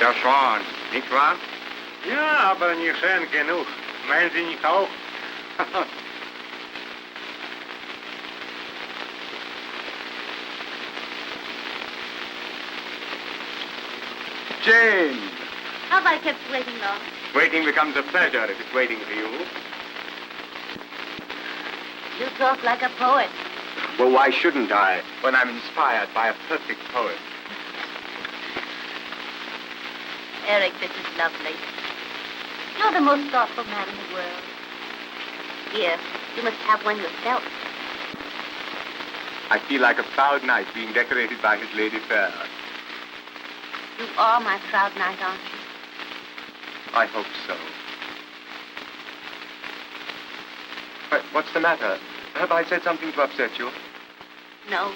Gershon, nicht wahr? Ja, aber nicht schön genug. Meinen Sie nicht auch? Jane! Have I kept waiting long? Waiting becomes a pleasure if it's waiting for you. You talk like a poet. Well, why shouldn't I, when I'm inspired by a perfect poet? Eric, this is lovely. You're the most thoughtful man in the world. Here, you must have one yourself. I feel like a proud knight being decorated by his lady fair. You are my proud knight, aren't you? I hope so. But what's the matter? Have I said something to upset you? No,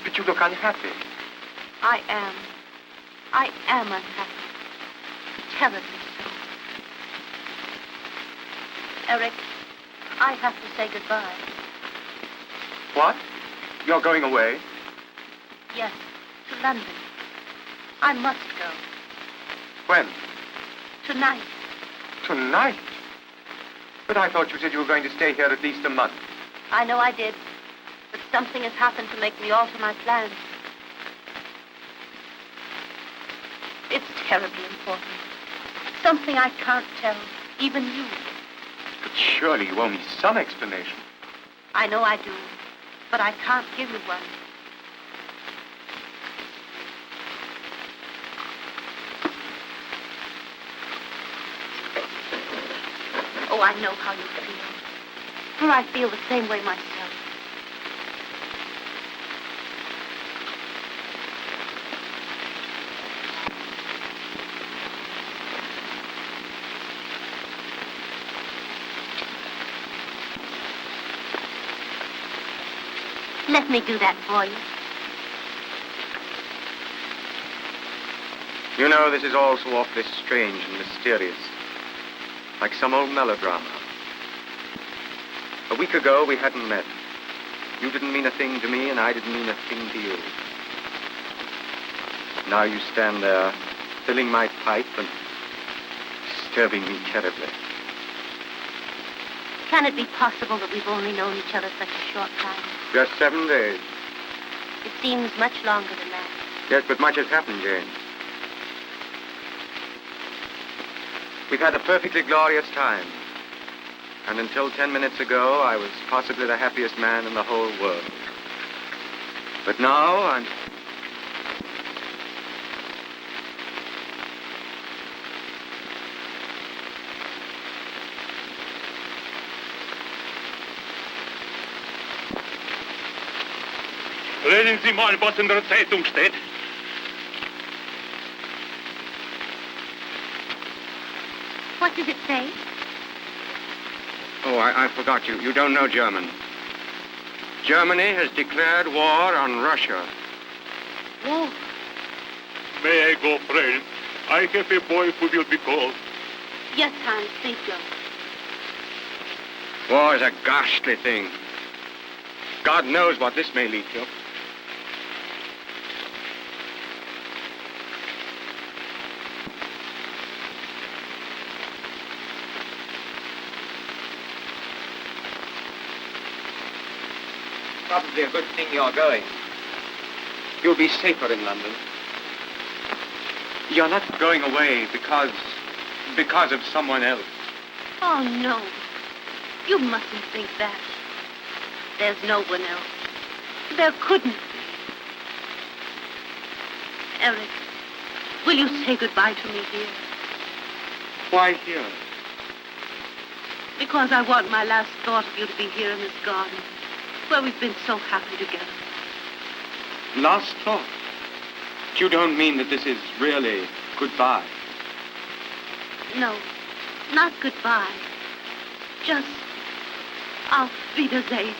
But you look unhappy. I am. I am unhappy. Terribly so. Eric, I have to say goodbye. What? You're going away? Yes, to London. I must go. When? Tonight. Tonight? But I thought you said you were going to stay here at least a month. I know I did. But something has happened to make me alter my plans. It's terribly important. Something I can't tell, even you. But surely you owe me some explanation. I know I do, but I can't give you one. Oh, I know how you feel. For I feel the same way myself. Let me do that for you. You know, this is all so awfully strange and mysterious. Like some old melodrama. A week ago, we hadn't met. You didn't mean a thing to me, and I didn't mean a thing to you. Now you stand there, filling my pipe and disturbing me terribly. Can it be possible that we've only known each other such a short time? Just 7 days. It seems much longer than that. Yes, but much has happened, Jane. We've had a perfectly glorious time. And until 10 minutes ago, I was possibly the happiest man in the whole world. But now, I'm... Lesen Sie mal, was in der Zeitung steht. What does it say? Oh, I forgot you. You don't know German. Germany has declared war on Russia. War? May I go, friend? I have a boy who will be called. Yes, Hans, please go. War is a ghastly thing. God knows what this may lead to. Probably a good thing you're going. You'll be safer in London. You're not going away because of someone else. Oh, no. You mustn't think that. There's no one else. There couldn't be. Eric, will you say goodbye to me here? Why here? Because I want my last thought of you to be here in this garden, where we've been so happy together. Last thought. You don't mean that this is really goodbye? No, not goodbye. Just auf Wiedersehen.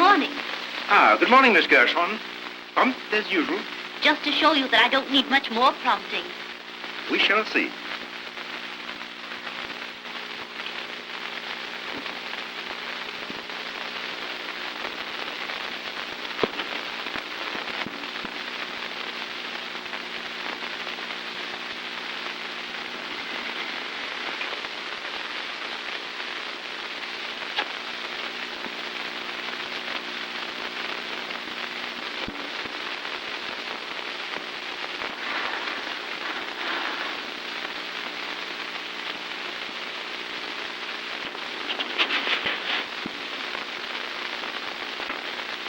morning. Ah, good morning, Miss Gershon. Prompt as usual. Just to show you that I don't need much more prompting. We shall see.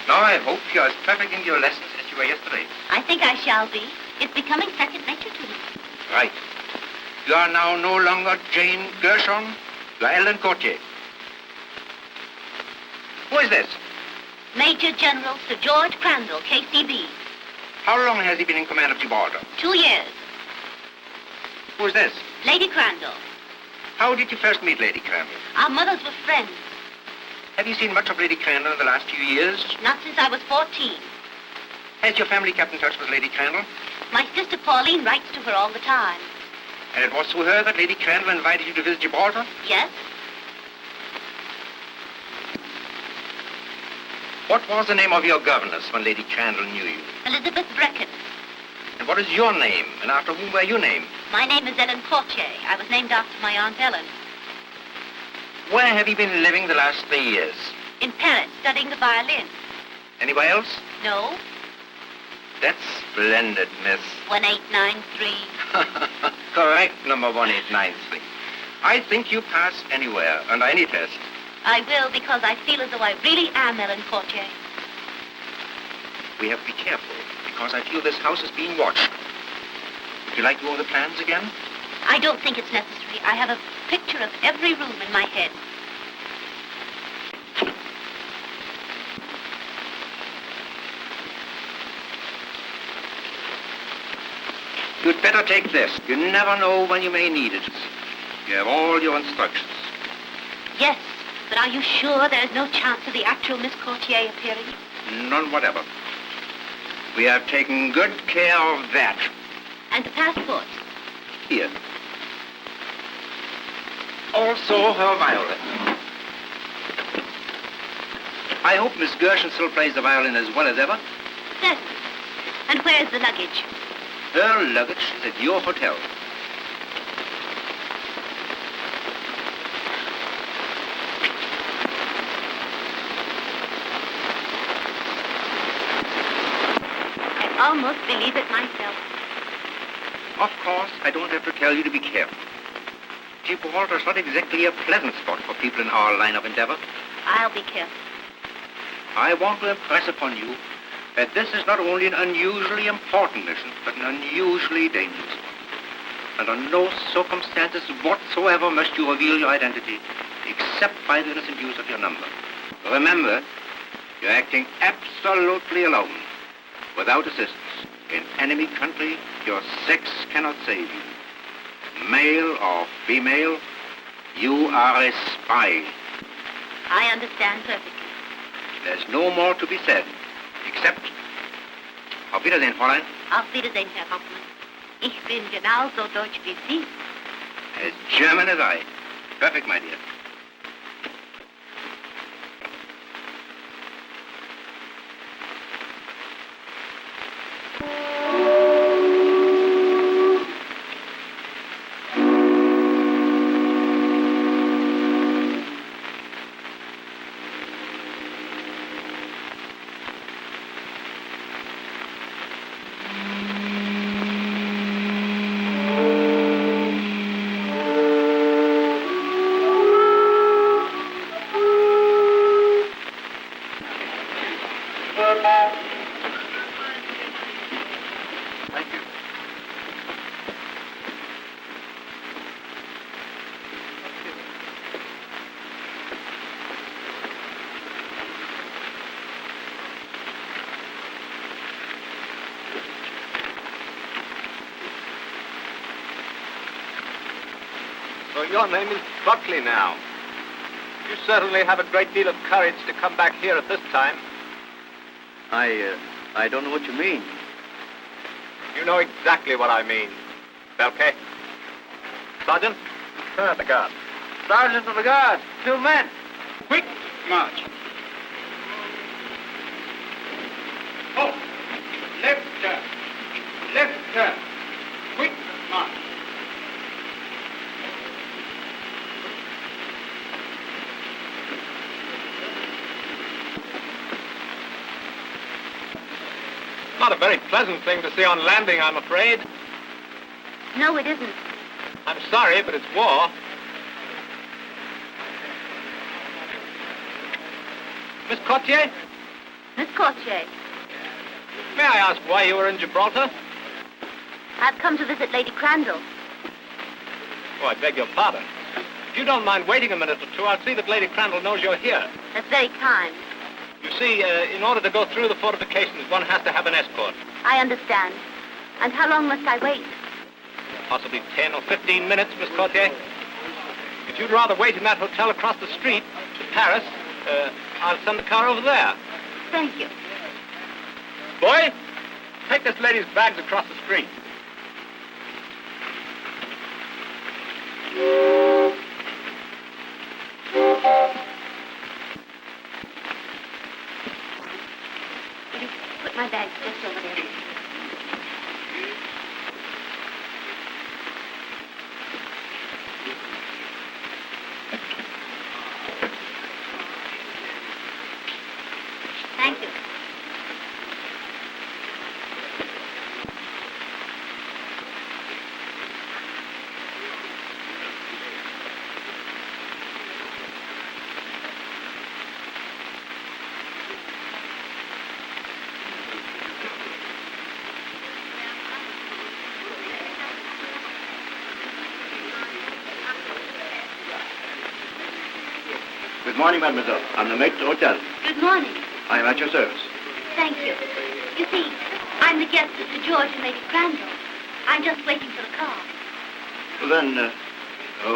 Now I hope you're as perfect in your lessons as you were yesterday. I think I shall be. It's becoming second nature to me. Right. You are now no longer Jane Gershon. You are Ellen Courtier. Who is this? Major General Sir George Crandall, KCB. How long has he been in command of Gibraltar? 2 years. Who is this? Lady Crandall. How did you first meet Lady Crandall? Our mothers were friends. Have you seen much of Lady Crandall in the last few years? Not since I was 14. Has your family kept in touch with Lady Crandall? My sister Pauline writes to her all the time. And it was through her that Lady Crandall invited you to visit Gibraltar? Yes? What was the name of your governess when Lady Crandall knew you? Elizabeth Brecken. And what is your name, and after whom were you named? My name is Ellen Courtier. I was named after my Aunt Ellen. Where have you been living the last 3 years? In Paris, studying the violin. Anywhere else? No? That's splendid, miss. 1893. Correct, number 1893. I think you pass anywhere, under any test. I will, because I feel as though I really am Ellen Courtier. We have to be careful, because I feel this house is being watched. Would you like to go over the plans again? I don't think it's necessary. I have a picture of every room in my head. You'd better take this. You never know when you may need it. You have all your instructions. Yes, but are you sure there's no chance of the actual Miss Courtier appearing? None whatever. We have taken good care of that. And the passport? Here. Also her violin. I hope Miss Gershon still plays the violin as well as ever. Certainly. And where's the luggage? Her luggage is at your hotel. I almost believe it myself. Of course, I don't have to tell you to be careful. Gibraltar's not exactly a pleasant spot for people in our line of endeavor. I'll be careful. I want to impress upon you that this is not only an unusually important mission, but an unusually dangerous one. Under no circumstances whatsoever must you reveal your identity, except by the innocent use of your number. Remember, you're acting absolutely alone, without assistance. In enemy country, your sex cannot save you. Male or female, you are a spy. I understand perfectly. There's no more to be said, except... Auf Wiedersehen, Fräulein. Auf Wiedersehen, Herr Hauptmann. Ich bin genauso deutsch wie Sie. As German as I. Perfect, my dear. Thank you. So your name is Buckley now. You certainly have a great deal of courage to come back here at this time. I don't know what you mean. You know exactly what I mean. Belke? Sergeant? Turn at the guard. Sergeant of the Guard, 2 men. Quick march. Oh, left turn. Left turn. Quick march. Not a very pleasant thing to see on landing, I'm afraid. No, it isn't. I'm sorry, but it's war. Miss Courtier, Miss Courtier, may I ask why you were in Gibraltar? I've come to visit Lady Crandall. Oh, I beg your pardon. If you don't mind waiting a minute or two, I'll see that Lady Crandall knows you're here. That's very kind. You see, in order to go through the fortifications, one has to have an escort. I understand. And how long must I wait? Possibly 10 or 15 minutes, Miss Courtier. If you'd rather wait in that hotel across the street to Paris, I'll send the car over there. Thank you. Boy, take this lady's bags across the street. Will you put my bags just over there? Thank you. Good morning, mademoiselle. I'm the mate of the hotel. Good morning. I am at your service. Thank you. You see, I'm the guest of Sir George and Lady Crandall. I'm just waiting for the car. Well, then,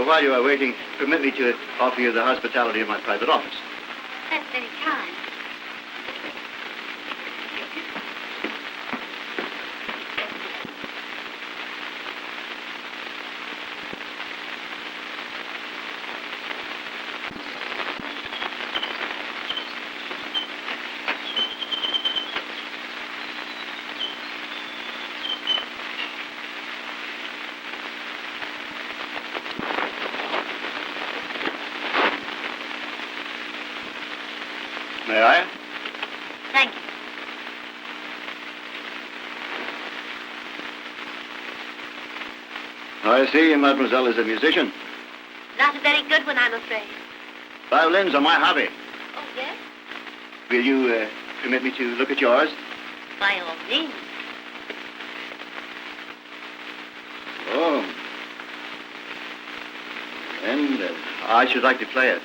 while you are waiting, permit me to offer you the hospitality of my private office. That's very kind. May I? Thank you. I see mademoiselle is a musician. Not a very good one, I'm afraid. Violins are my hobby. Oh, yes? Will you permit me to look at yours? By all means. Oh. And I should like to play it.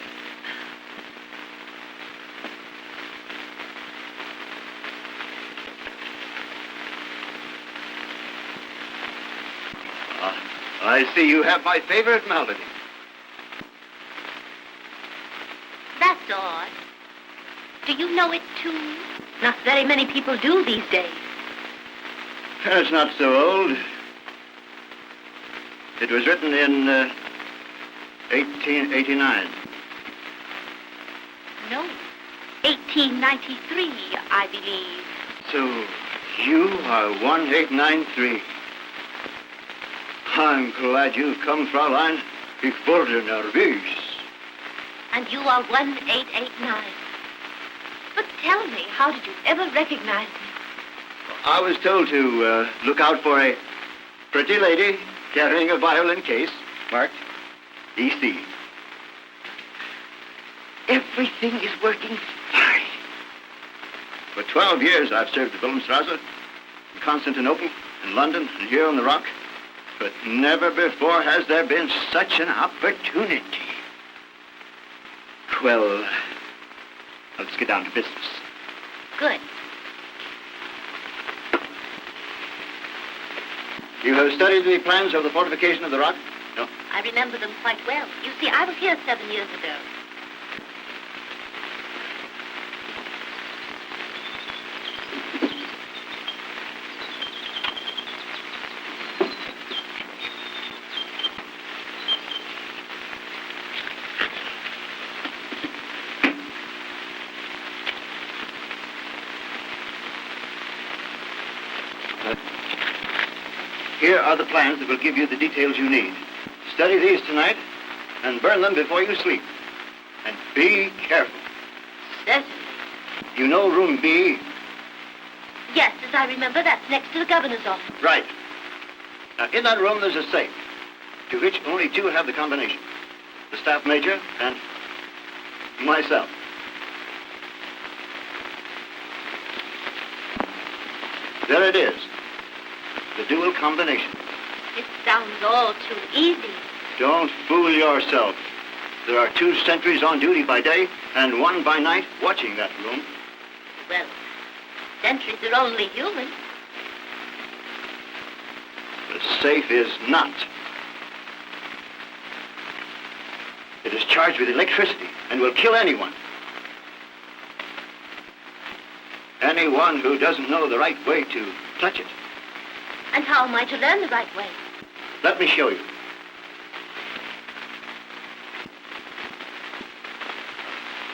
I see you have my favorite melody. That's odd. Do you know it, too? Not very many people do these days. It's not so old. It was written in 1889. No. 1893, I believe. So you are 1893. I'm glad you've come, Fraulein. Ich wurde nervös. And you are 1889. But tell me, how did you ever recognize me? I was told to look out for a pretty lady carrying a violin case marked EC. Everything is working fine. For 12 years, I've served at Wilhelmstrasse, in Constantinople, in London, and here on the Rock. But never before has there been such an opportunity. Well, let's get down to business. Good. You have studied the plans of the fortification of the Rock? No. I remember them quite well. You see, I was here 7 years ago. Here are the plans that will give you the details you need. Study these tonight and burn them before you sleep. And be careful. Certainly. You know room B? Yes, as I remember, that's next to the governor's office. Right. Now, in that room, there's a safe, to which only two have the combination. The staff major and myself. There it is. The dual combination. It sounds all too easy. Don't fool yourself. There are 2 sentries on duty by day and 1 by night watching that room. Well, sentries are only human. The safe is not. It is charged with electricity and will kill anyone. Anyone who doesn't know the right way to touch it. And how am I to learn the right way? Let me show you.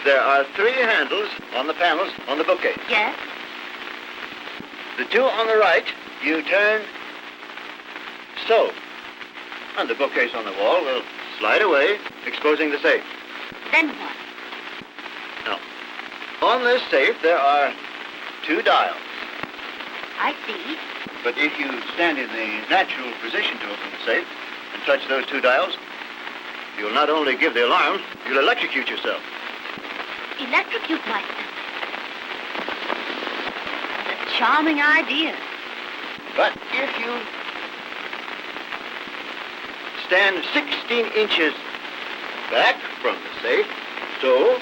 There are 3 handles on the panels on the bookcase. Yes? The 2 on the right, you turn so. And the bookcase on the wall will slide away, exposing the safe. Then what? Now, on this safe, there are 2 dials. I see. But if you stand in the natural position to open the safe and touch those 2 dials, you'll not only give the alarm, you'll electrocute yourself. Electrocute myself. What a charming idea. But if you stand 16 inches back from the safe, so,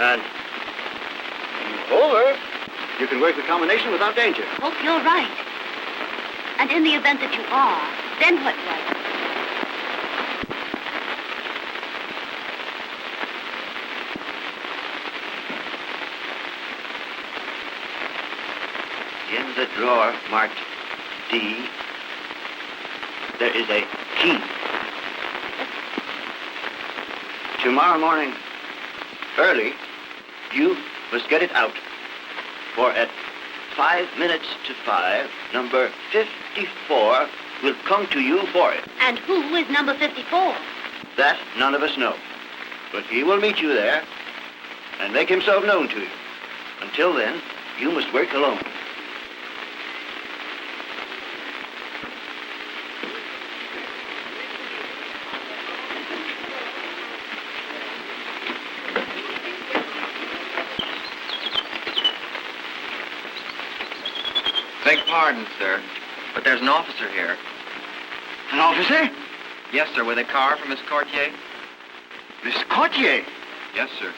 and move over, you can work the combination without danger. Hope you're right. And in the event that you are, then what do I do? In the drawer marked D, there is a key. Tomorrow morning, early, you must get it out. For at 5 minutes to 5, number 54 will come to you for it. And who is number 54? That none of us know. But he will meet you there and make himself known to you. Until then, you must work alone. Beg pardon, sir, but there's an officer here. An officer? Yes, sir, with a car for Miss Courtier. Miss Courtier? Yes, sir.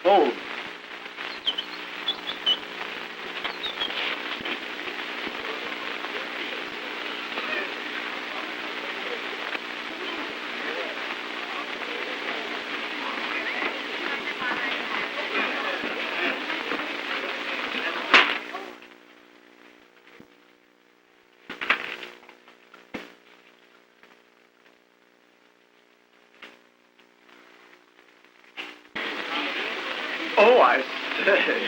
Oh. Oh, I say.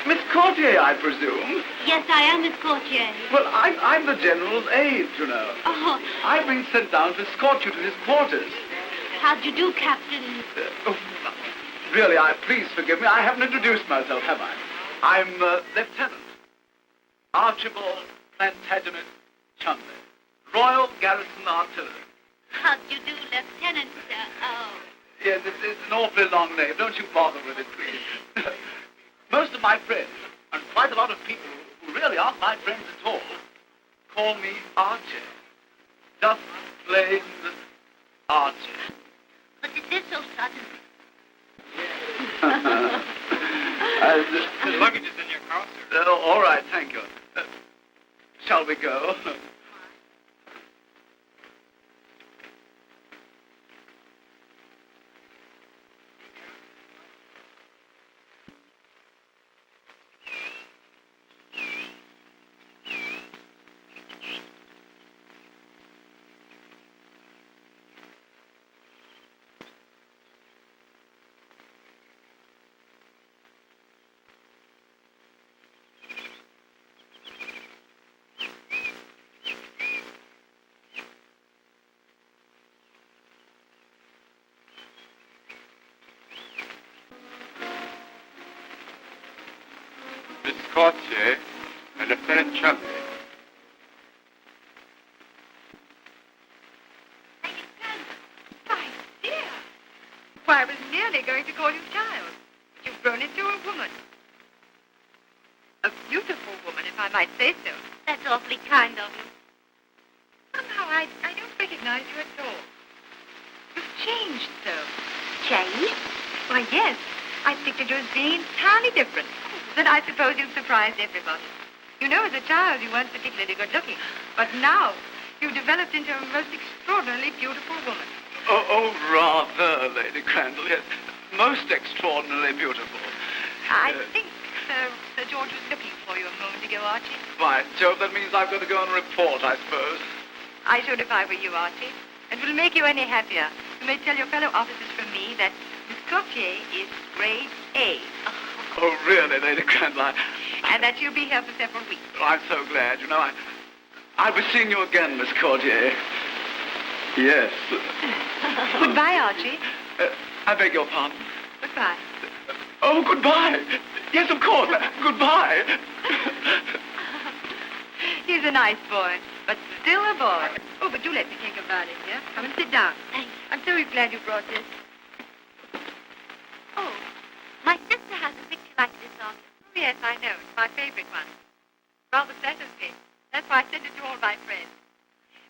Miss Courtier, I presume? Yes, I am Miss Courtier. Well, I'm the General's aide, you know. Oh, I've been sent down to escort you to his quarters. how do you do, Captain? Really, please forgive me. I haven't introduced myself, have I? I'm Lieutenant Archibald Plantagenet Chumley, Royal Garrison Artillery. How do you do, Lieutenant? Oh. Yes, it's an awfully long name. Don't you bother with it, please. Most of my friends, and quite a lot of people who really aren't my friends at all, call me Archie. Just plain Archie. But is this so sudden? The luggage is in your car, sir. All right, thank you. Shall we go? Courtier and Lieutenant Chumley. My dear. Why, I was nearly going to call you child. But you've grown into a woman. A beautiful woman, if I might say so. That's awfully kind of you. Somehow I don't recognize you at all. You've changed so. Changed? Why, yes. I pictured you as being entirely different. Then I suppose you've surprised everybody. You know, as a child, you weren't particularly good-looking. But now, you've developed into a most extraordinarily beautiful woman. Oh, rather, Lady Crandall, yes. Most extraordinarily beautiful. I think Sir George was looking for you a moment ago, Archie. By Jove, that means I've got to go and report, I suppose. I should if I were you, Archie. It will make you any happier. You may tell your fellow officers from me that Miss Courtier is grade A. Oh, really, Lady Crandall? And that you'll be here for several weeks. I'm so glad. You know, I'll be seeing you again, Miss Courtier. Yes. Goodbye, Archie. I beg your pardon. Goodbye. Oh, goodbye. Yes, of course. Goodbye. He's a nice boy, but still a boy. Oh, but do let me think about it, yeah? Come and sit down. Thanks. I'm so glad you brought this. Oh, my sister has a picture like this of it. Oh, yes, I know. It's my favorite one. Rather flatters me. That's why I sent it to all my friends.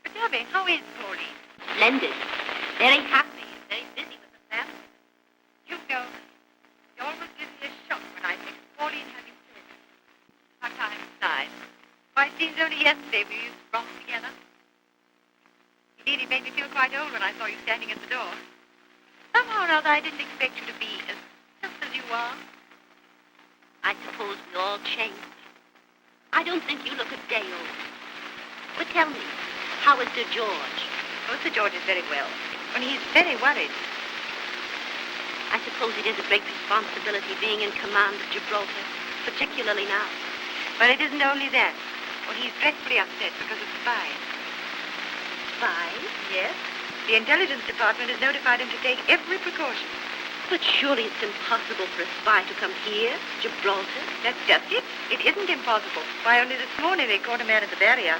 But tell me, how is Pauline? Splendid. Very happy. Very busy with the family. You know, you almost give me a shock when I think of Pauline having children. How time flies. Why, it seems only yesterday we used to romp together. Indeed, it made me feel quite old when I saw you standing at the door. Somehow or other, I didn't expect you to be as just as you are. I suppose we all change. I don't think you look a day old. But tell me, how is Sir George? Oh, Sir George is very well. Only he's very worried. I suppose it is a great responsibility being in command of Gibraltar, particularly now. But it isn't only that. Well, he's dreadfully upset because of spies. Spies? Yes. The intelligence department has notified him to take every precaution. But surely it's impossible for a spy to come here, Gibraltar. That's just it. It isn't impossible. Why, only this morning they caught a man at the barrier.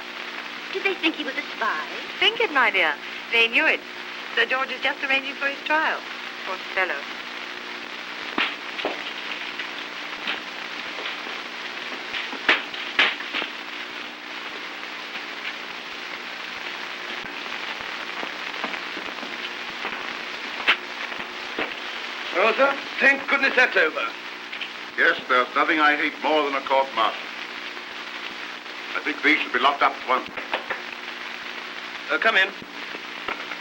Did they think he was a spy? Think it, my dear. They knew it. Sir George is just arranging for his trial. Poor fellow. Rosa, thank goodness that's over. Yes, there's nothing I hate more than a court-martial. I think these should be locked up at once. Come in.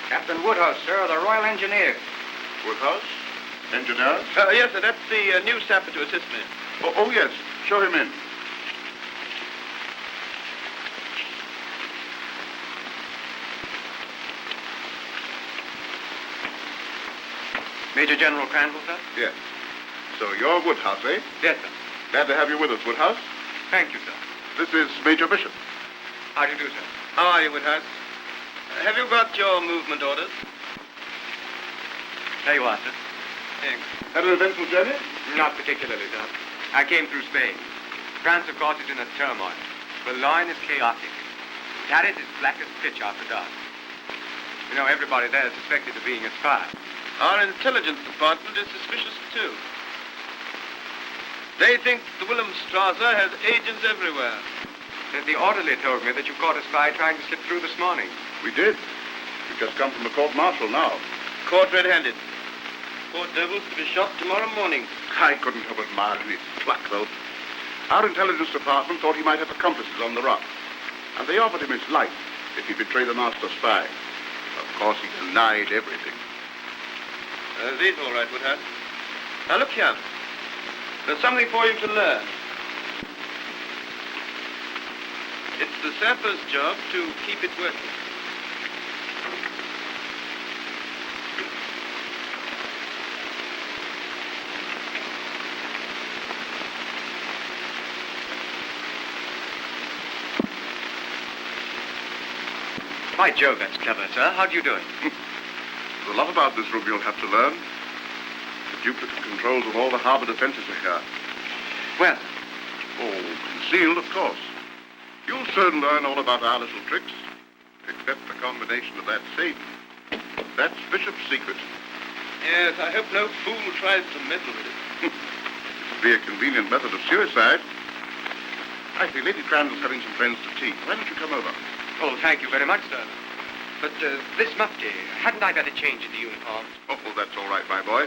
Captain Woodhouse, sir, of the Royal Engineers. Woodhouse? Engineer? Yes, sir, that's the new sapper to assist me. Oh, yes. Show him in. Major General Crandall, sir? Yes. So you're Woodhouse, eh? Yes, sir. Glad to have you with us, Woodhouse. Thank you, sir. This is Major Bishop. How do you do, sir? How are you, Woodhouse? Have you got your movement orders? There you are, sir. Thanks. Had an eventful journey? Not particularly, sir. I came through Spain. France, of course, is in a turmoil. Boulogne is chaotic. Paris is black as pitch after dark. You know, everybody there is suspected of being a spy. Our intelligence department is suspicious, too. They think the Wilhelmstrasse has agents everywhere. The orderly told me that you caught a spy trying to slip through this morning. We did. We've just come from the court-martial now. Caught red-handed. Poor devil's to be shot tomorrow morning. I couldn't help admiring his pluck, though. Our intelligence department thought he might have accomplices on the rock. And they offered him his life if he betrayed the master spy. Of course, he denied everything. These all right, Woodhouse. Now, look here. There's something for you to learn. It's the sapper's job to keep it working. By Jove, that's clever, sir. How do you do it? There's a lot about this room you'll have to learn. The duplicate controls of all the harbor defenses are here. Well, Oh, concealed, of course. You'll soon learn all about our little tricks, except the combination of that Satan. That's Bishop's secret. Yes, I hope no fool tries to meddle with it. It would be a convenient method of suicide. I see Lady Crandall's having some friends to tea. Why don't you come over? Oh, thank you very much, sir. But this mufti, hadn't I better change into uniform? Oh, that's all right, my boy.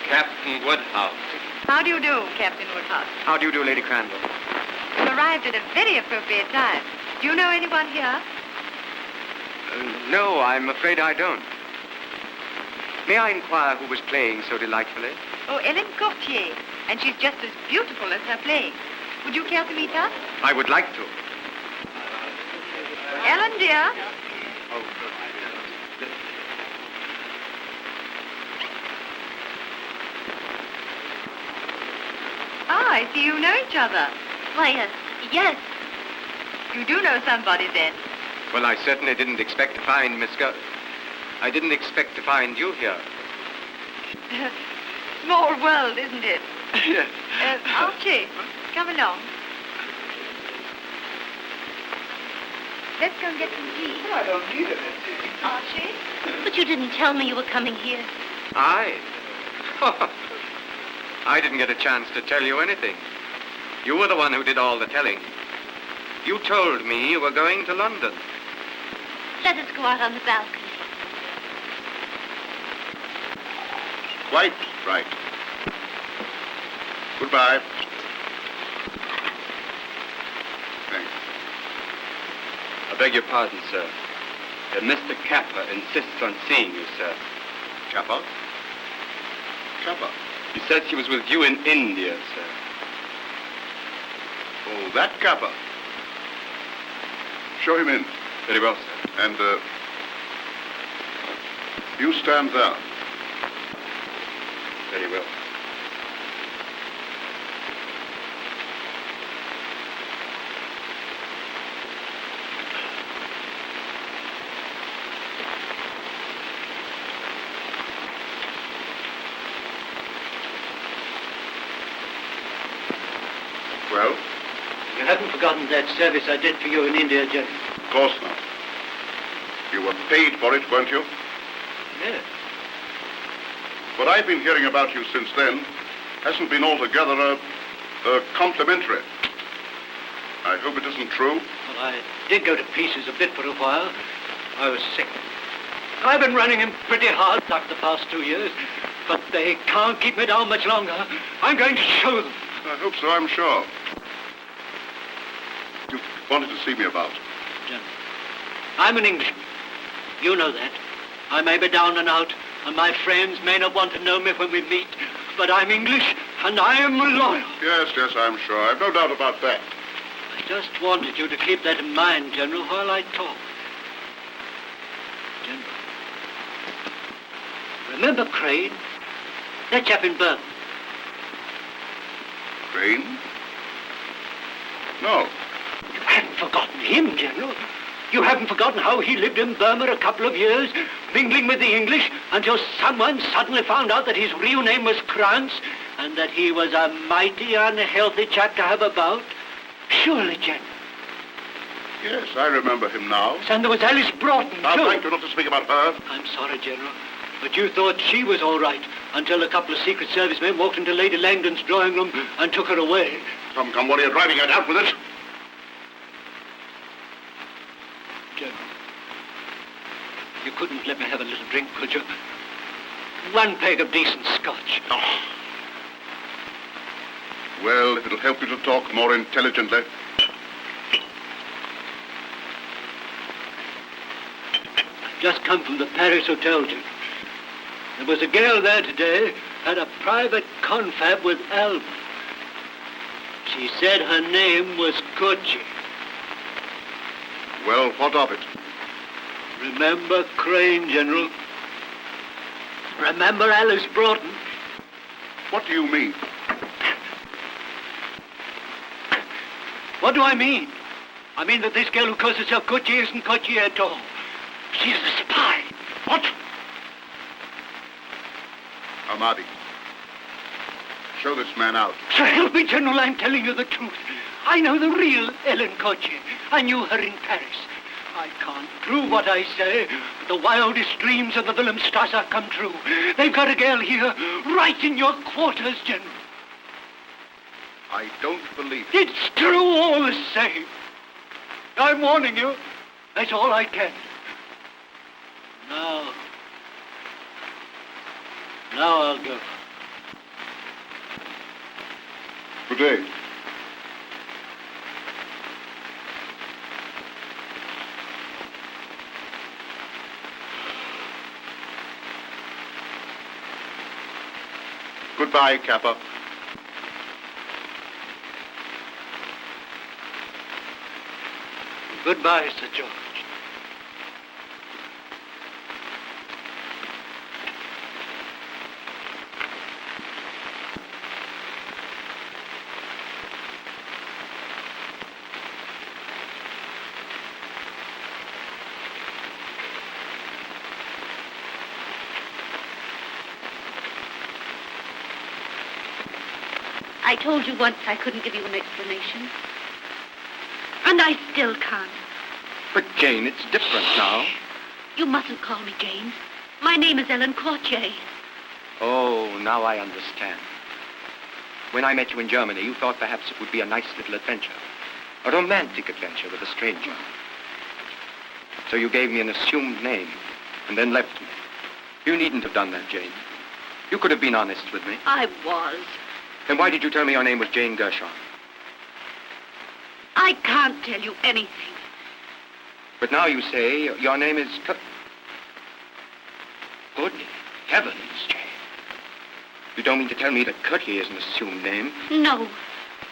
Captain Woodhouse. How do you do, Captain Woodhouse? How do you do, Lady Crandall? You arrived at a very appropriate time. Do you know anyone here? No, I'm afraid I don't. May I inquire who was playing so delightfully? Oh, Ellen Courtier. And she's just as beautiful as her playing. Would you care to meet her? I would like to. Ellen, dear. Oh, Ah, I see you know each other. Why, yes. You do know somebody, then. well, I certainly didn't expect to find Mischa. I didn't expect to find you here. Small world, isn't it? Yes. Archie, come along. Let's go and get some tea. I don't need it. Archie? But you didn't tell me you were coming here. I? I didn't get a chance to tell you anything. You were the one who did all the telling. You told me you were going to London. Let us go out on the balcony. Quite right. Goodbye. Thanks. I beg your pardon, sir. Mr. Kappa insists on seeing you, sir. Kappa? Kappa? He said she was with you in India, sir. Oh, that Kappa. Show him in. Very well, sir. And, you stand there. Very well. Well, You haven't forgotten that service I did for you in India, Gershon? of course not. You were paid for it, weren't you? Yes. What I've been hearing about you since then hasn't been altogether complimentary. I hope it isn't true. Well, I did go to pieces a bit for a while. I was sick. I've been running him pretty hard like the past 2 years, but they can't keep me down much longer. I'm going to show them. I hope so, I'm sure. You wanted to see me about. General, I'm an Englishman. You know that. I may be down and out, and my friends may not want to know me when we meet, but I'm English, and I am loyal. Yes, I'm sure. I've no doubt about that. I Just wanted you to keep that in mind, General, while I talk. General. Remember Crane? That chap in Burma. Crane? No. You haven't forgotten him, General. You haven't forgotten how he lived in Burma a couple of years, mingling with the English, until someone suddenly found out that his real name was Krantz, and that he was a mighty unhealthy chap to have about. Surely, General. Yes, I remember him now. And there was Alice Broughton, Now, too. thank you not to speak about her. I'm sorry, General, but you thought she was all right until a couple of Secret Service men walked into Lady Langdon's drawing room and took her away. Come, what are you driving at? Out with it. General, you couldn't let me have a little drink, could you? One peg of decent scotch. Oh. Well, if it'll help you to talk more intelligently. Just come from the Paris Hotel, General. There was a girl there today, had a private confab with Alma. She said her name was Kochi. Well, what of it? Remember Crane, General? Remember Alice Broughton? What do you mean? What do I mean? I mean that this girl who calls herself Kochi isn't Kochi at all. She's a spy. What? Ahmadi. Show this man out. So help me, General, I'm telling you the truth. I know the real Ellen Kochi. I knew her in Paris. I can't prove what I say, but the wildest dreams of the Wilhelmstrasse have come true. They've got a girl here, right in your quarters, General. I don't believe it. It's true all the same. I'm warning you. That's all I can. Now I'll go. Good day. Goodbye, Kappa. Goodbye, Sir George. I told you once I couldn't give you an explanation. And I still can't. But, Jane, it's different now. You mustn't call me Jane. My name is Ellen Courtier. Oh, now I understand. When I met you in Germany, you thought perhaps it would be a nice little adventure. A romantic adventure with a stranger. So you gave me an assumed name and then left me. You needn't have done that, Jane. You could have been honest with me. I was. Then why did you tell me your name was Jane Gershon? I can't tell you anything. But now you say your name is... Good heavens, Jane. You don't mean to tell me that Courtier is an assumed name? No.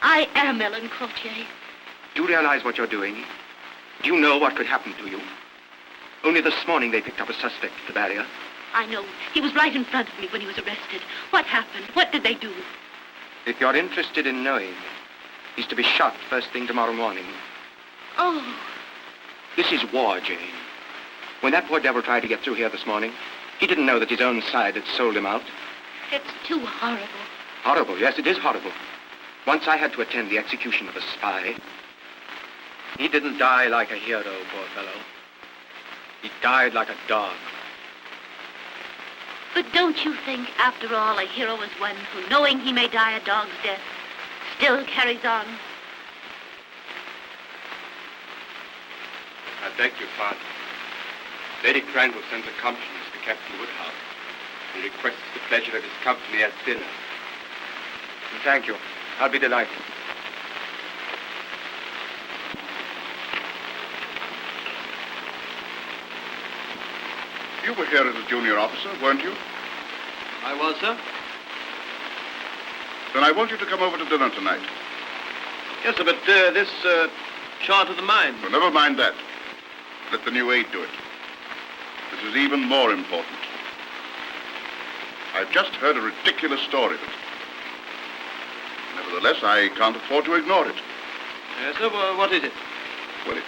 I am Ellen Courtier. Do you realize what you're doing? Do you know what could happen to you? Only this morning they picked up a suspect at the barrier. I know. He was right in front of me when he was arrested. What happened? What did they do? If you're interested in knowing, he's to be shot first thing tomorrow morning. Oh. This is war, Jane. When that poor devil tried to get through here this morning, he didn't know that his own side had sold him out. It's too horrible. Horrible, yes, it is horrible. Once I had to attend the execution of a spy. He didn't die like a hero, poor fellow. He died like a dog. But don't you think, after all, a hero is one who, knowing he may die a dog's death, still carries on? I beg your pardon. Lady Cranwell sends a Compson to Captain Woodhouse. He requests the pleasure of his company at dinner. Thank you. I'll be delighted. You were here as a junior officer, weren't you? I was, sir. Then I want you to come over to dinner tonight. Yes, sir, but this chart of the mine. Well, never mind that. Let the new aide do it. This is even more important. I've just heard a ridiculous story, but nevertheless, I can't afford to ignore it. Yes, sir, what is it? Well,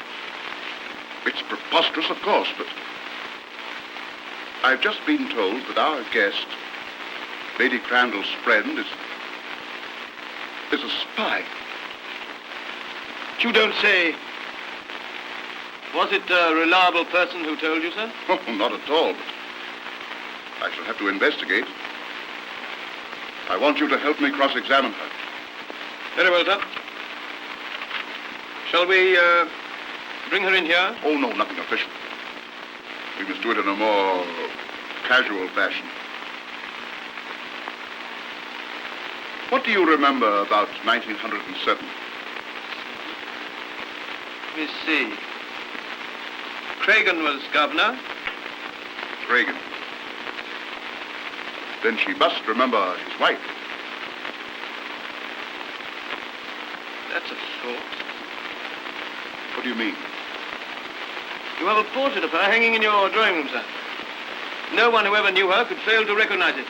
it's preposterous, of course, but I've just been told that our guest, Lady Crandall's friend, is a spy. You don't say. Was it a reliable person who told you, sir? Oh, not at all, but I shall have to investigate. I want you to help me cross-examine her. Very well, sir. Shall we bring her in here? Oh, no, nothing official. We must do it in a more casual fashion. What do you remember about 1907? Let me see. Craigan was governor. Craigan. Then she must remember his wife. That's a thought. What do you mean? You have a portrait of her hanging in your drawing room, sir. No one who ever knew her could fail to recognize it.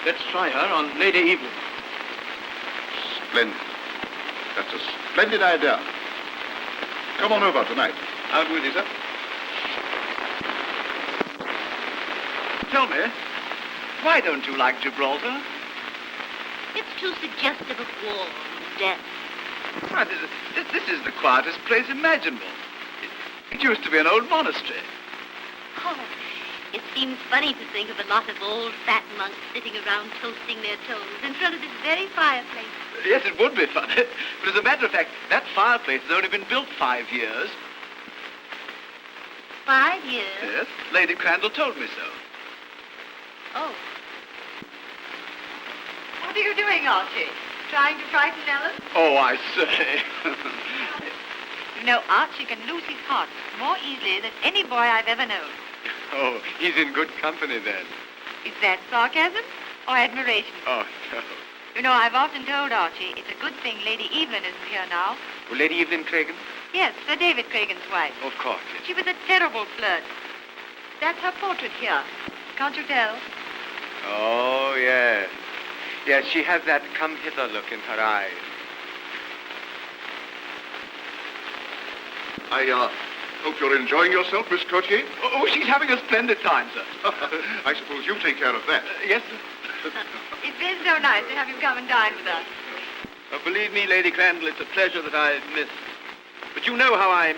Let's try her on Lady Evelyn. Splendid. That's a splendid idea. Come on over tonight. Out with you, sir. Tell me, why don't you like Gibraltar? It's too suggestive of war and death. Why, this is the quietest place imaginable. It used to be an old monastery. Oh, it seems funny to think of a lot of old fat monks sitting around toasting their toes in front of this very fireplace. Yes, it would be funny. But as a matter of fact, that fireplace has only been built 5 years. 5 years? Yes, Lady Crandall told me so. Oh. What are you doing, Archie? Trying to frighten Ellen? Oh, I say. You know, Archie can lose his heart more easily than any boy I've ever known. Oh, he's in good company then. Is that sarcasm or admiration? Oh, no. You know, I've often told Archie it's a good thing Lady Evelyn isn't here now. Well, Lady Evelyn Craigan? Yes, Sir David Craigan's wife. Of course, yes. She was a terrible flirt. That's her portrait here. Can't you tell? Oh, yes. Yes, she has that come-hither look in her eyes. I hope you're enjoying yourself, Miss Cotier. Oh, she's having a splendid time, sir. I suppose you take care of that. Yes, sir. It's been so nice to have you come and dine with us. Believe me, Lady Crandall, it's a pleasure that I miss. But you know how I'm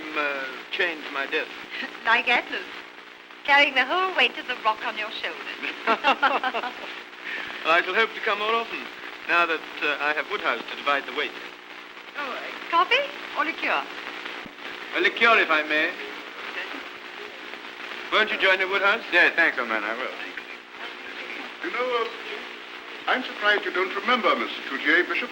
chained to my desk. Like Atlas, carrying the whole weight of the rock on your shoulders. Well, I shall hope to come more often, now that I have Woodhouse to divide the weight. Oh, coffee or liqueur? A liqueur, if I may. Won't you join me, Woodhouse? Yeah, thanks, old man, I will. You know, I'm surprised you don't remember Miss Coutier, Bishop.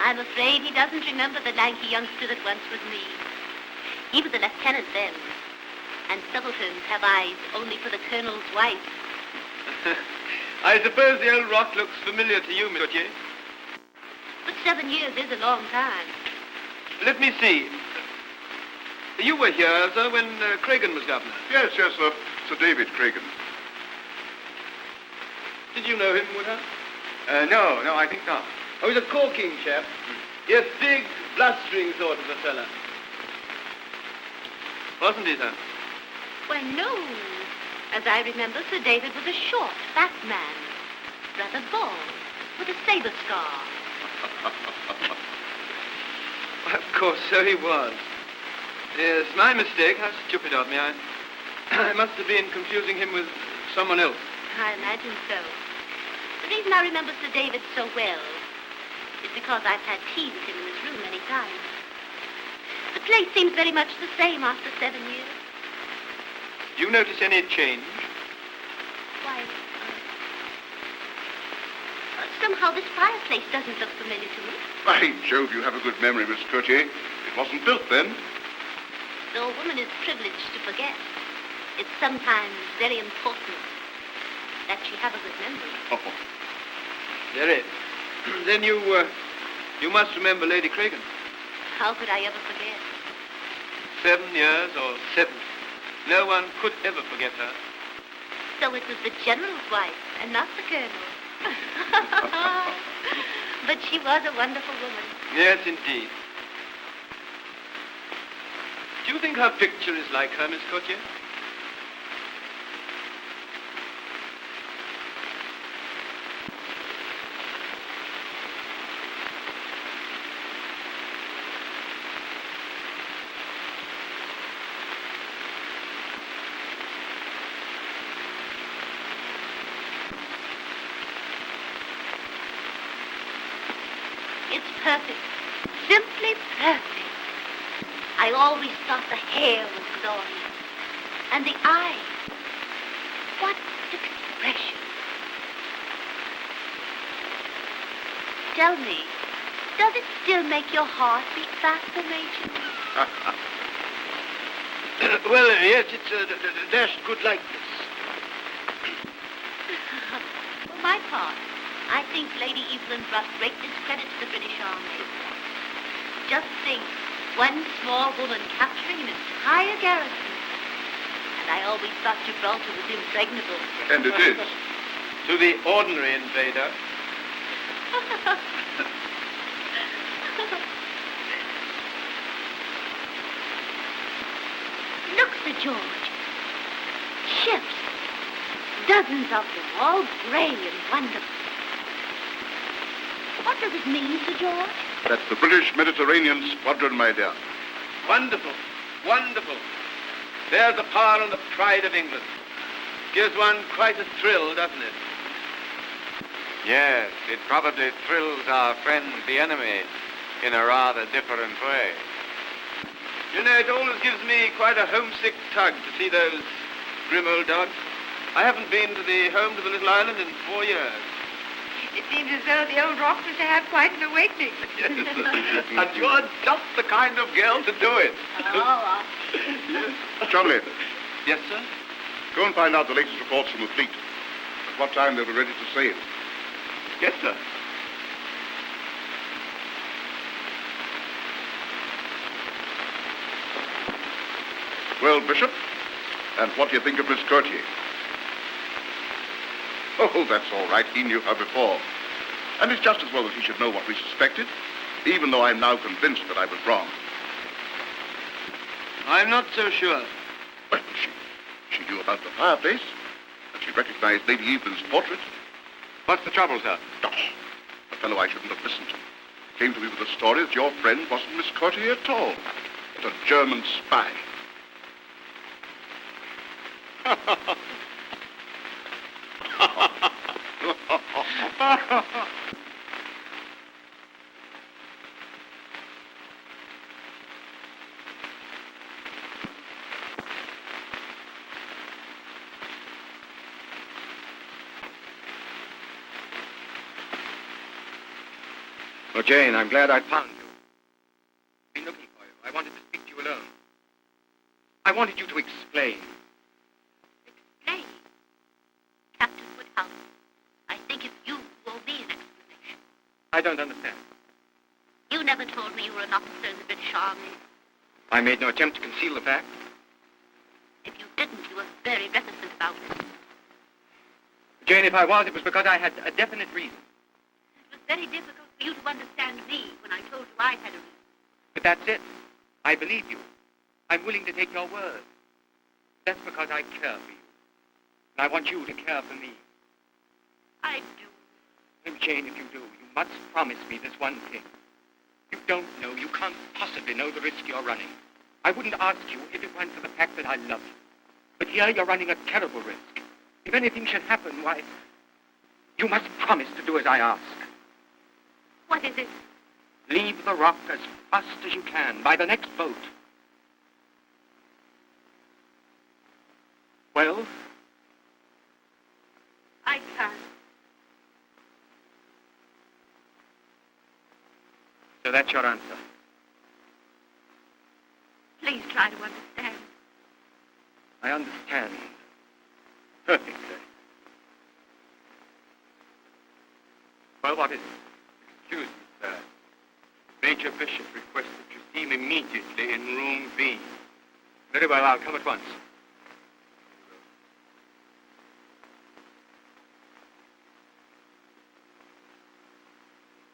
I'm afraid he doesn't remember the lanky youngster that once was me. He was a lieutenant then, and subalterns have eyes only for the colonel's wife. I suppose the old rock looks familiar to you, Miss Coutier. But 7 years is a long time. Let me see. You were here, sir, when Craigan was governor. Yes, sir. Sir David Craigan. Did you know him, Woodhouse? No, I think not. Oh, he's a corking chap. Yes, big, blustering sort of a fella. Wasn't he, sir? Well, no. As I remember, Sir David was a short, fat man, rather bald, with a saber scar. Of course, so he was. Yes, my mistake. How stupid of me. I must have been confusing him with someone else. I imagine so. The reason I remember Sir David so well is because I've had tea with him in his room many times. The place seems very much the same after 7 years. Do you notice any change? Why, somehow this fireplace doesn't look familiar to me. By Jove, you have a good memory, Miss Coutier. It wasn't built then. Though a woman is privileged to forget, it's sometimes very important that she have a good memory. Oh. Very. Then you must remember Lady Cragen. How could I ever forget? 7 years or 70. No one could ever forget her. So it was the general's wife and not the colonel. But she was a wonderful woman. Yes, indeed. Do you think her picture is like her, Miss Courtier? It's perfect. Simply perfect. I always thought the hair was glorious. And the eyes. What expression. Tell me, does it still make your heart beat faster, Major? Well, yes, it's a dashed good likeness. For my part, I think Lady Evelyn brought great discredit to the British Army. Just think, one small woman capturing an entire garrison. And I always thought Gibraltar was impregnable. And it is. To the ordinary invader. Look, Sir George. Ships. Dozens of them, all gray and wonderful. What does it mean, Sir George? That's the British Mediterranean Squadron, my dear. Wonderful, wonderful. There's the power and the pride of England. Gives one quite a thrill, doesn't it? Yes, it probably thrills our friend, the enemy, in a rather different way. You know, it always gives me quite a homesick tug to see those grim old dogs. I haven't been to the home to the little island in 4 years. It seems as though the old rock was to have quite an awakening. And you're just the kind of girl to do it. Oh, Charlie, Yes, sir? go and find out the latest reports from the fleet. At what time they'll be ready to sail. Yes, sir. Well, Bishop, and what do you think of Miss Courtier? Oh, that's all right. He knew her before. And it's just as well that he should know what we suspected, even though I'm now convinced that I was wrong. I'm not so sure. Well, she knew about the fireplace, and she recognized Lady Evelyn's portrait. What's the trouble, sir? Oh, a fellow I shouldn't have listened to. Came to me with a story that your friend wasn't Miss Courtier at all, but a German spy. Oh, Jane, I'm glad I found you. I've been looking for you. I wanted to speak to you alone. I wanted you to explain. Explain. Captain Woodhouse, I think it's you who owe me an explanation. I don't understand. You never told me you were an officer in the British Army. I made no attempt to conceal the fact. If you didn't, you were very reticent about it. Jane, if I was, it was because I had a definite reason. It was very difficult for you to understand me when I told you I had a reason. But that's it. I believe you. I'm willing to take your word. That's because I care for you. And I want you to care for me. I do. And Jane, if you do, you must promise me this one thing. You don't know, you can't possibly know the risk you're running. I wouldn't ask you if it weren't for the fact that I love you. But here you're running a terrible risk. If anything should happen, why, you must promise to do as I ask. What is it? Leave the rock as fast as you can, by the next boat. Well? I can't. So that's your answer. Please try to understand. I understand. Perfectly. Well, what is it? Major Bishop requests that you see him immediately in room B. Very well, I'll come at once.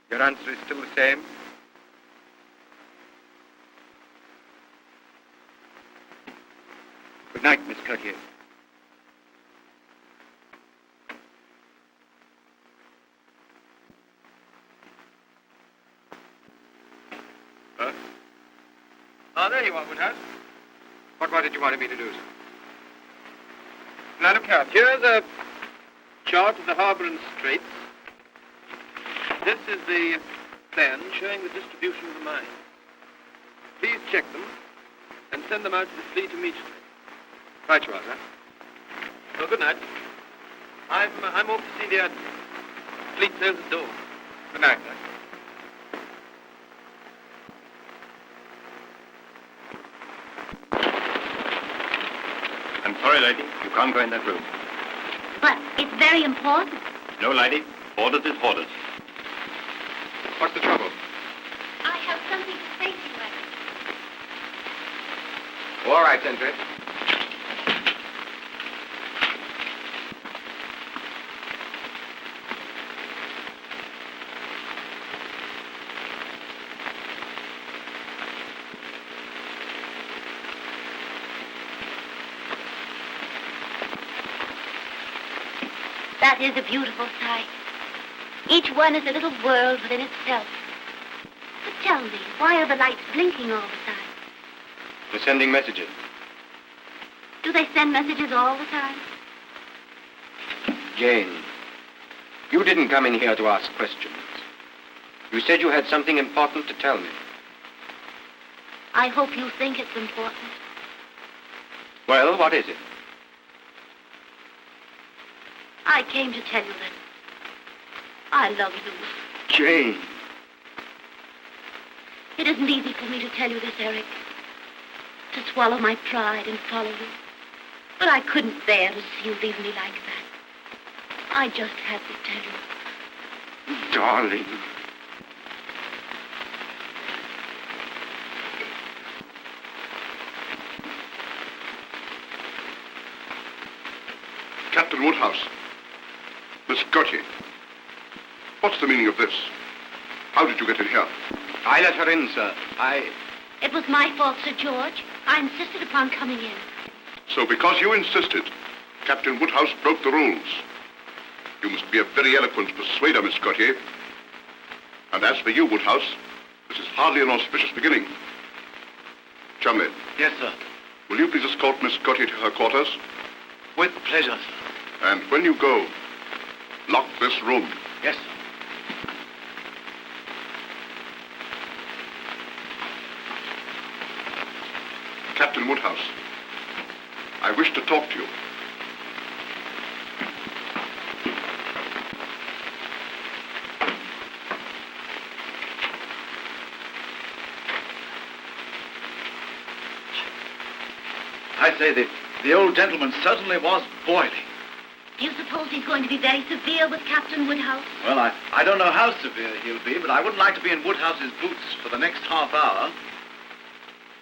Your answer is still the same? Good night, Miss Courtier. Huh? Oh, there you are, Woodhouse. What did you want me to do, sir? Now, look here. Here's a chart of the harbour and straits. This is the plan showing the distribution of the mines. Please check them and send them out to the fleet immediately. Right you are, sir. Well, good night. I'm off to see the Admiral. Fleet sails at dawn. Good night, sir. I'm sorry, lady. You can't go in that room. But it's very important. No, lady. Orders is orders. What's the trouble? I have something to say to you, Eric. All right, Sentry. That is a beautiful sight. Each one is a little world within itself. But tell me, why are the lights blinking all the time? We're sending messages. Do they send messages all the time? Jane, you didn't come in here to ask questions. You said you had something important to tell me. I hope you think it's important. Well, what is it? I came to tell you that I love you. Jane. It isn't easy for me to tell you this, Eric. To swallow my pride and follow you. But I couldn't bear to see you leave me like that. I just had to tell you. Darling. Captain Woodhouse. Miss Gertie. What's the meaning of this? How did you get in here? I let her in, sir. It was my fault, Sir George. I insisted upon coming in. So because you insisted, Captain Woodhouse broke the rules. You must be a very eloquent persuader, Miss Courtier. And as for you, Woodhouse, this is hardly an auspicious beginning. Chumley. Yes, sir. Will you please escort Miss Courtier to her quarters? With pleasure, sir. And when you go, lock this room. Yes, sir. Captain Woodhouse, I wish to talk to you. I say the old gentleman certainly was boiling. Do you suppose he's going to be very severe with Captain Woodhouse? Well, I don't know how severe he'll be, but I wouldn't like to be in Woodhouse's boots for the next half hour.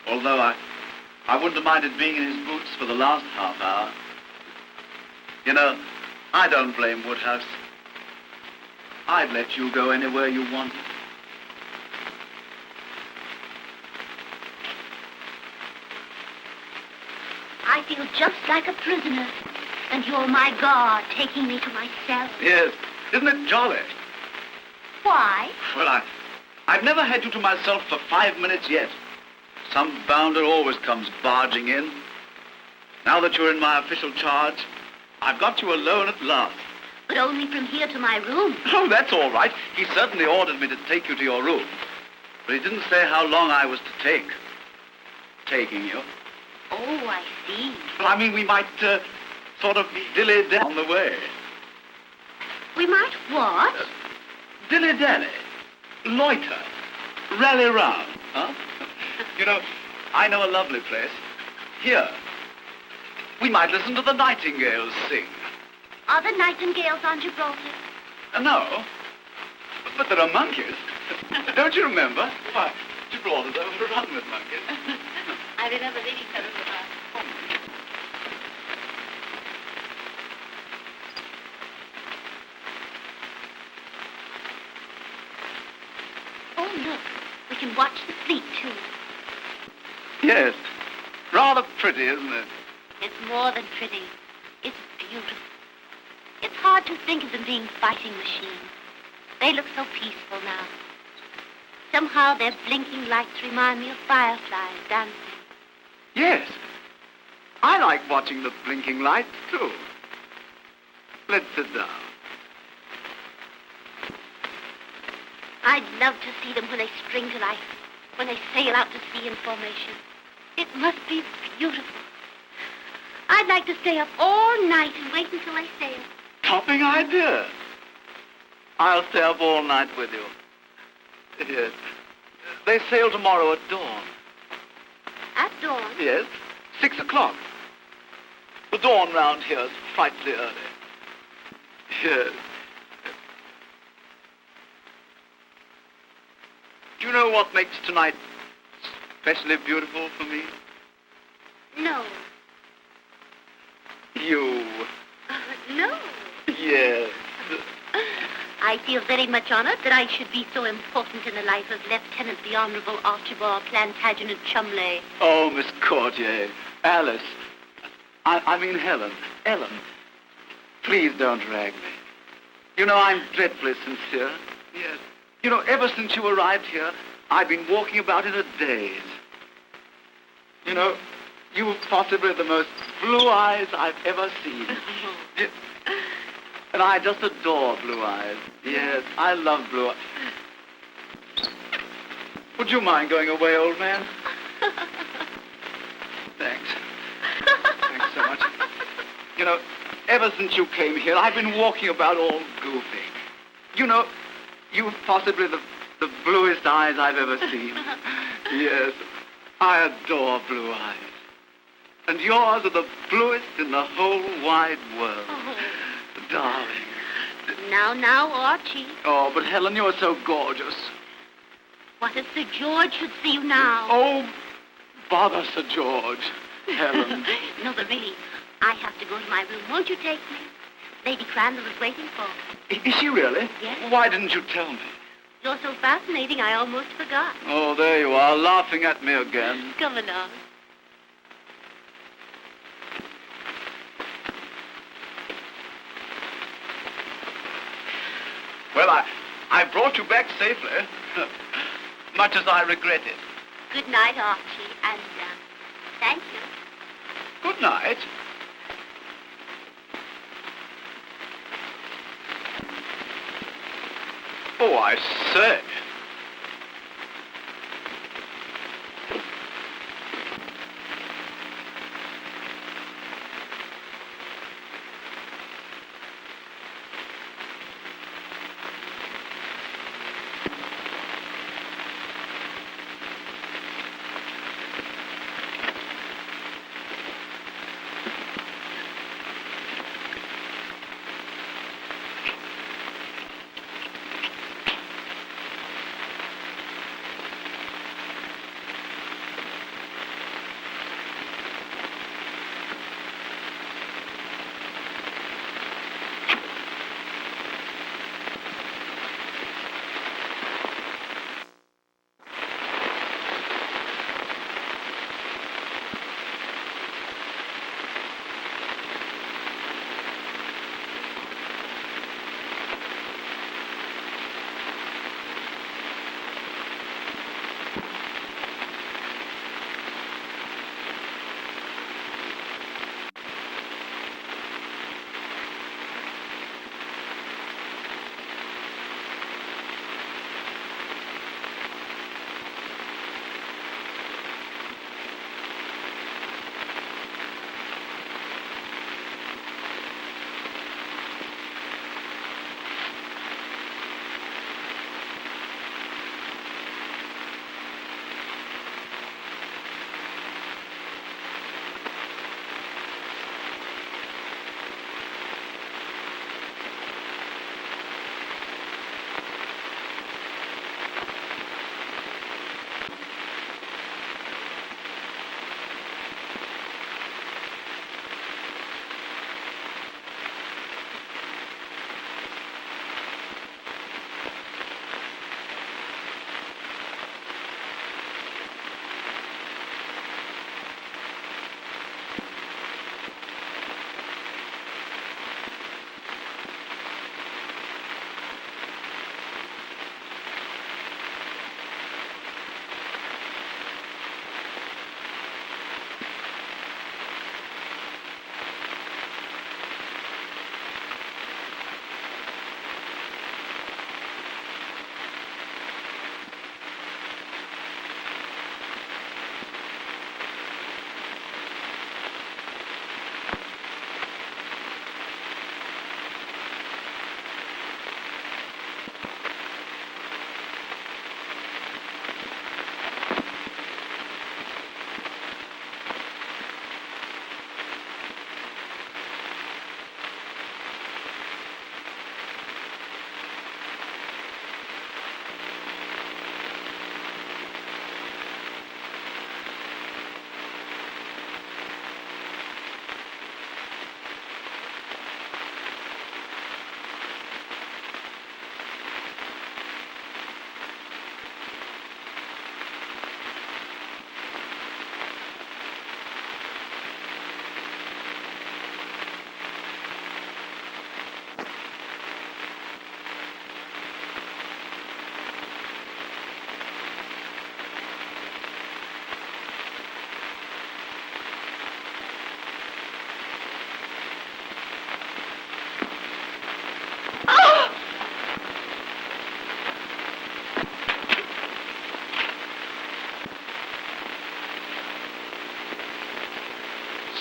Although I wouldn't have minded being in his boots for the last half hour. You know, I don't blame Woodhouse. I'd let you go anywhere you wanted. I feel just like a prisoner. And you're my guard, taking me to myself. Yes. Isn't it jolly? Why? Well, I've never had you to myself for 5 minutes yet. Some bounder always comes barging in. Now that you're in my official charge, I've got you alone at last. But only from here to my room. Oh, that's all right. He certainly ordered me to take you to your room. But he didn't say how long I was to take. Taking you. Oh, I see. Well, I mean, we might sort of dilly-dally on the way. We might what? Dilly-dally. Loiter. Rally round, huh? You know, I know a lovely place. Here. We might listen to the nightingales sing. Are the nightingales on Gibraltar? No. But there are monkeys. Don't you remember? Why, Gibraltar's overrun with monkeys. I remember reading some of them. Oh, look. We can watch the fleet, too. Yes. Rather pretty, isn't it? It's more than pretty. It's beautiful. It's hard to think of them being fighting machines. They look so peaceful now. Somehow their blinking lights remind me of fireflies dancing. Yes. I like watching the blinking lights, too. Let's sit down. I'd love to see them when they spring to life, when they sail out to sea in formation. It must be beautiful. I'd like to stay up all night and wait until they sail. Topping idea. I'll stay up all night with you. Yes. They sail tomorrow at dawn. At dawn? Yes. 6 o'clock. The dawn round here is frightfully early. Yes. Do you know what makes tonight especially beautiful for me? No. You. No. Yes. I feel very much honored that I should be so important in the life of Lieutenant the Honorable Archibald Plantagenet Chumley. Oh, Miss Courtier. Alice. I mean Helen. Ellen. Please don't drag me. You know, I'm dreadfully sincere. Yes. You know, ever since you arrived here, I've been walking about in a daze. You know, you've possibly the most blue eyes I've ever seen. And I just adore blue eyes. Yes, I love blue eyes. Would you mind going away, old man? Thanks. Thanks so much. You know, ever since you came here, I've been walking about all goofy. You know, you've possibly the bluest eyes I've ever seen. Yes, I adore blue eyes. And yours are the bluest in the whole wide world. Oh. Darling. Now, Archie. Oh, but Helen, you're so gorgeous. What if Sir George should see you now? Oh, bother Sir George. Helen. No, but really, I have to go to my room. Won't you take me? Lady Crandall is waiting for me. Is she really? Yes. Why didn't you tell me? You're so fascinating, I almost forgot. Oh, there you are, laughing at me again. Come along. Well, I brought you back safely, much as I regret it. Good night, Archie, and thank you. Good night. Oh, I say.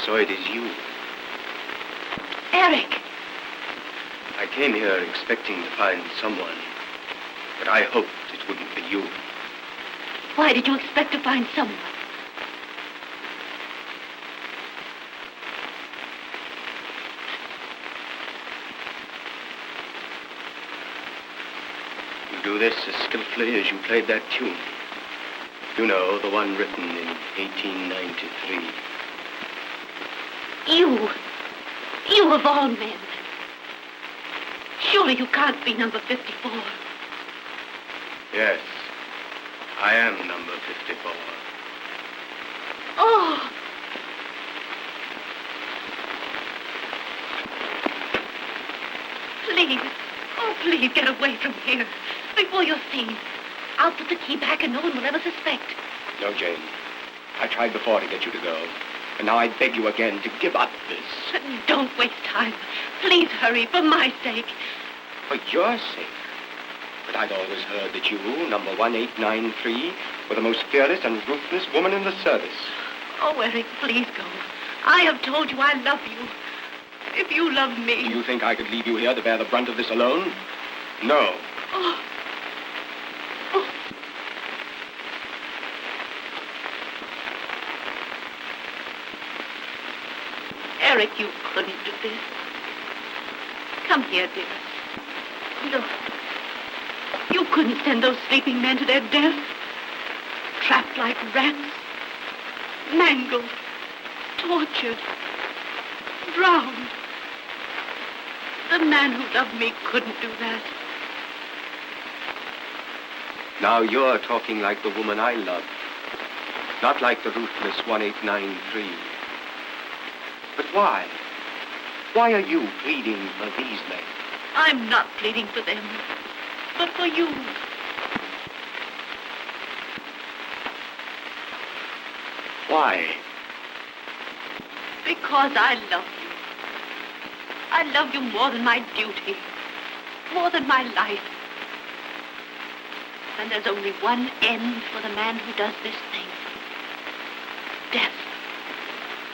So it is you. Eric! I came here expecting to find someone, but I hoped it wouldn't be you. Why did you expect to find someone? You do this as skillfully as you played that tune. You know, the one written in 1893. You of all men. Surely you can't be number 54. Yes, I am number 54. Oh! Please, oh, please get away from here before you're seen. I'll put the key back and no one will ever suspect. No, Jane. I tried before to get you to go, and now I beg you again to give up this. Don't waste time. Please hurry, for my sake. For your sake? But I'd always heard that you, number 1893, were the most fearless and ruthless woman in the service. Oh, Eric, please go. I have told you I love you. If you love me... Do you think I could leave you here to bear the brunt of this alone? No. Oh. Oh. Eric, you couldn't do this. Come here, dear. Look. You couldn't send those sleeping men to their death. Trapped like rats. Mangled. Tortured. Drowned. The man who loved me couldn't do that. Now you're talking like the woman I loved. Not like the ruthless 1893. But why? Why are you pleading for these men? I'm not pleading for them, but for you. Why? Because I love you. I love you more than my duty, more than my life. And there's only one end for the man who does this thing. Death,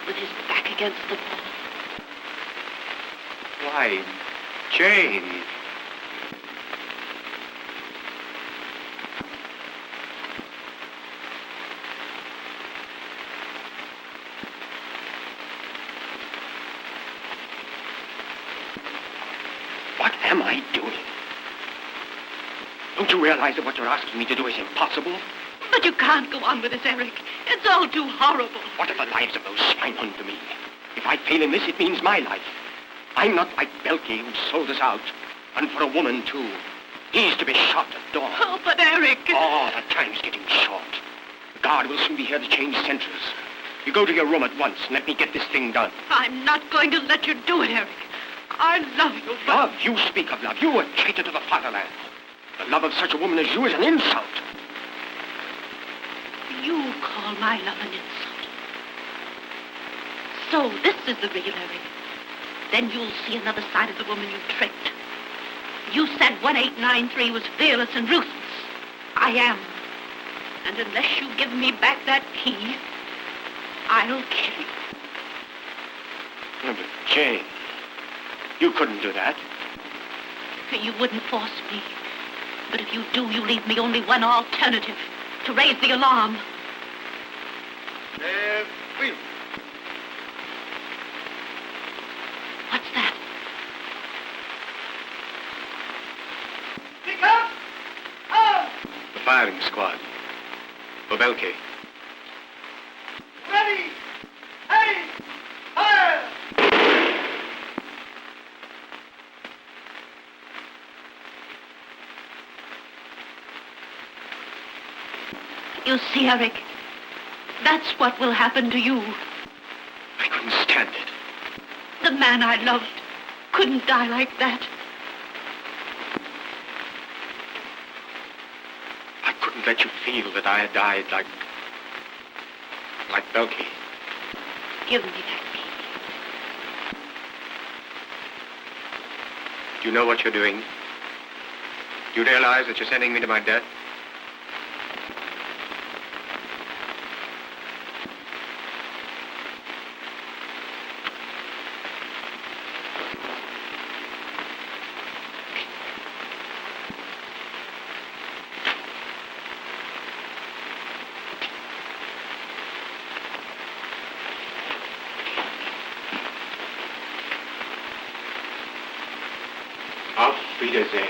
with his back against the wall. Why, Jane. What am I doing? Don't you realize that what you're asking me to do is impossible? But you can't go on with this, Eric. It's all too horrible. What are the lives of those swine unto me? If I fail in this, it means my life. I'm not like Belky, who sold us out. And for a woman, too. He's to be shot at dawn. Oh, but Eric... Oh, the time's getting short. The guard will soon be here to change sentries. You go to your room at once and let me get this thing done. I'm not going to let you do it, Eric. I love you, but... Love? You speak of love. You, a traitor to the fatherland. The love of such a woman as you is an insult. You call my love an insult. So this is the real Eric. Then you'll see another side of the woman you tricked. You said 1893 was fearless and ruthless. I am. And unless you give me back that key, I'll kill you. No, but Jane, you couldn't do that. You wouldn't force me. But if you do, you leave me only one alternative. To raise the alarm. Wheel. What's that? Pick up! Oh! The firing squad. Belky. Ready! Hey! Fire! You see, Eric, that's what will happen to you. I couldn't stand it. The man I loved couldn't die like that. I couldn't let you feel that I had died like Belky. Give me that key. Do you know what you're doing? Do you realize that you're sending me to my death? Auf Wiedersehen.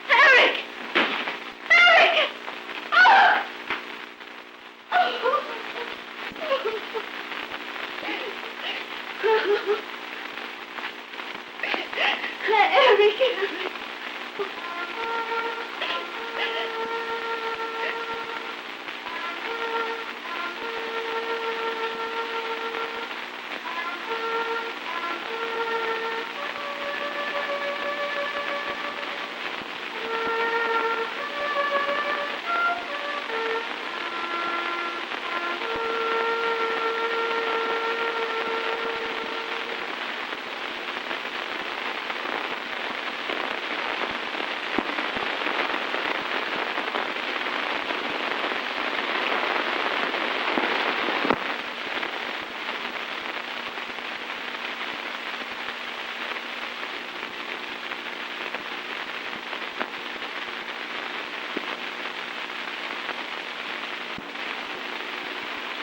Eric! Eric! Ah! Eric!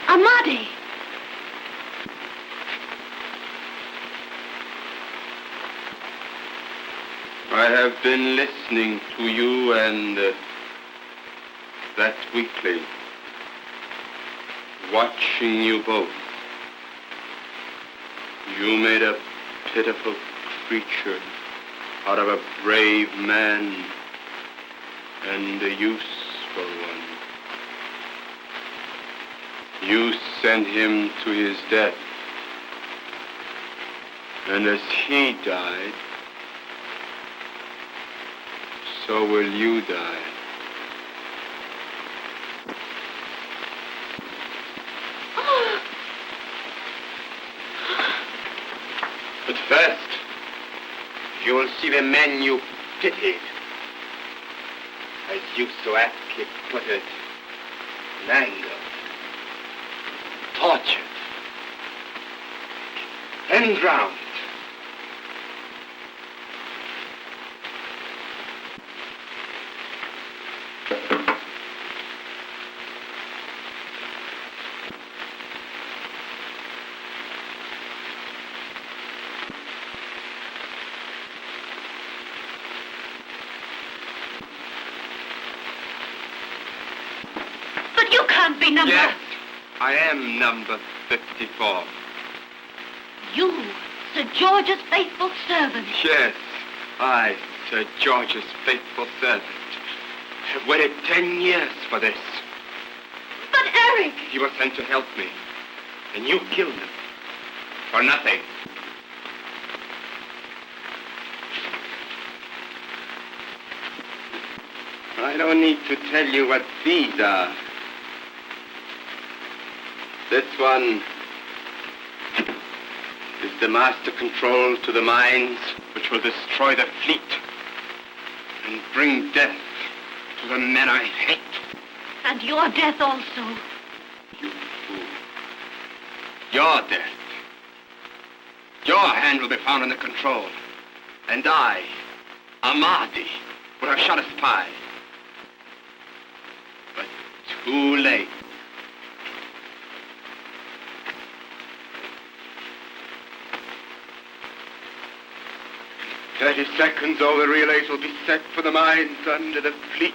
Ahmadi! I have been listening to you and that weakling, watching you both. You made a pitiful creature out of a brave man and a useful one. You sent him to his death, and as he died, so will you die. But first, you will see the men you pitied, as you so aptly put it, mangled, tortured, and drowned. But you can't be number... Yes, I am number 54. You, Sir George's faithful servant. Yes, I, Sir George's faithful servant, have waited 10 years for this. But Eric! He was sent to help me, and you killed him. For nothing. I don't need to tell you what these are. This one is the master control to the mines which will destroy the fleet and bring death to the men I hate. And your death also. You fool. Your death. Your hand will be found in the control. And I, Ahmadi, would have shot a spy. But too late. In 30 seconds, all the relays will be set for the mines under the fleet.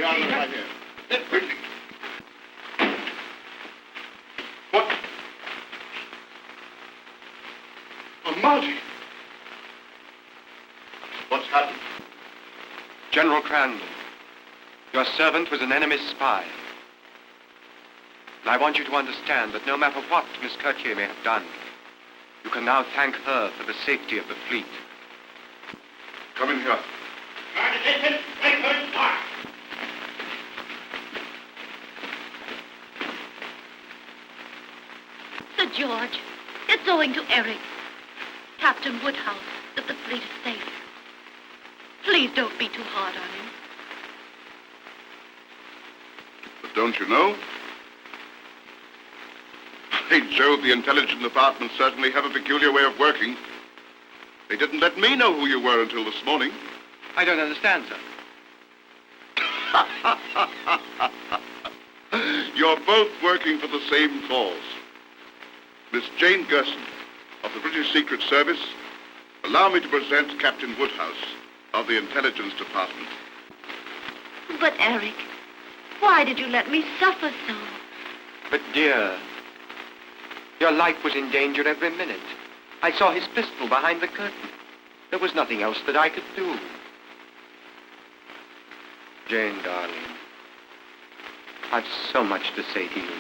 right here. Quickly. What? Ahmadi. What's happened? General Crandall, your servant was an enemy's spy. And I want you to understand that no matter what Miss Courtier may have done, you can now thank her for the safety of the fleet. Come in here. Sir George, it's owing to Eric, Captain Woodhouse, that the fleet is safe. Please don't be too hard on him. But don't you know? By Jove, the intelligence department certainly have a peculiar way of working. They didn't let me know who you were until this morning. I don't understand, sir. You're both working for the same cause. Miss Jane Gershon of the British Secret Service, allow me to present Captain Woodhouse of the Intelligence Department. But Eric, why did you let me suffer so? But dear, your life was in danger every minute. I saw his pistol behind the curtain. There was nothing else that I could do. Jane, darling, I've so much to say to you.